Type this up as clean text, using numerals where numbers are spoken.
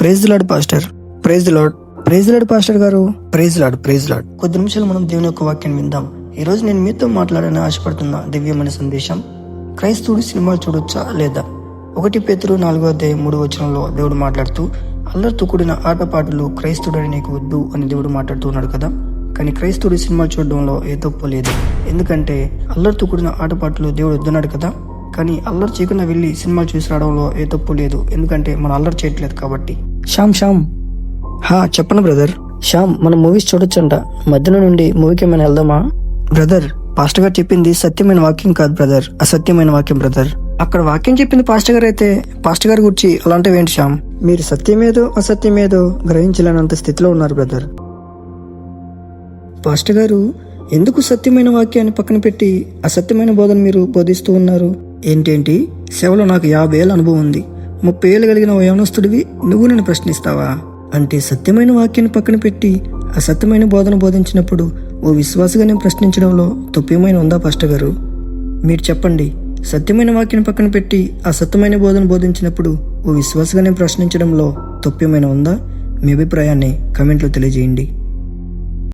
Praise the lord pastor. Praise the lord. Praise the lord pastor గారు. Praise lord. Praise lord. కొద్ది నిమిషాలు మనం దేవుని యొక్క వాక్యాన్ని విందాం. ఈ రోజు నేను మీతో మాట్లాడాలని ఆశపడుతున్న దివ్యమైన సందేశం, క్రైస్తవుడు సినిమాలు చూడొచ్చా లేదా. 1 పేతురు 4:3 దేవుడు మాట్లాడుతూ, అల్లరితో కూడిన ఆటపాటలు క్రైస్తవుడని నీకు వద్దు అని దేవుడు మాట్లాడుతూ ఉన్నాడు కదా. కానీ క్రైస్తవుడు సినిమాలు చూడడంలో ఏ తప్పు లేదు. ఎందుకంటే అల్లరితో కూడిన ఆటపాటలు దేవుడు వద్దన్నాడు కదా. కానీ అల్లరి చేయకుండా వెళ్ళి సినిమాలు చూసి రావడంలో ఏ తప్పు లేదు. ఎందుకంటే మనం అల్లరి చేయట్లేదు కాబట్టి. శ్యామ్ చెప్పను బ్రదర్. శ్యామ్, మనం మూవీస్ చూడొచ్చంట. మధ్యలో నుండి మూవీకి ఏమైనా వెళ్దామా? బ్రదర్, పాస్టర్ గారు చెప్పింది సత్యమైన వాక్యం కాదు బ్రదర్, అసత్యమైన వాక్యం బ్రదర్. అక్కడ వాక్యం చెప్పింది పాస్టర్ గారు అయితే పాస్టర్ గారి గురించి అలాంటివి ఏంటి శ్యామ్? మీరు సత్యమేదో అసత్యమేదో గ్రహించలేనంత స్థితిలో ఉన్నారు బ్రదర్. పాస్టర్ గారు ఎందుకు సత్యమైన వాక్యాన్ని పక్కన పెట్టి అసత్యమైన బోధన మీరు బోధిస్తూ ఉన్నారు? ఏంటేంటి? సేవలో నాకు 50 ఏళ్ళ అనుభవం ఉంది. 30 ఏళ్ళు కలిగిన ఓ యవనస్తుడివి నువ్వు నన్ను ప్రశ్నిస్తావా? అంటే సత్యమైన వాక్యాన్ని పక్కన పెట్టి అసత్యమైన బోధన బోధించినప్పుడు ఓ విశ్వాసగా నేను ప్రశ్నించడంలో తప్పేమైనా ఉందా పాస్టర్ గారు? మీరు చెప్పండి. సత్యమైన వాక్యాన్ని పక్కన పెట్టి అసత్యమైన బోధన బోధించినప్పుడు ఓ విశ్వాసగా నేను ప్రశ్నించడంలో తప్పేమైనా ఉందా? మీ అభిప్రాయాన్ని కమెంట్లో తెలియజేయండి.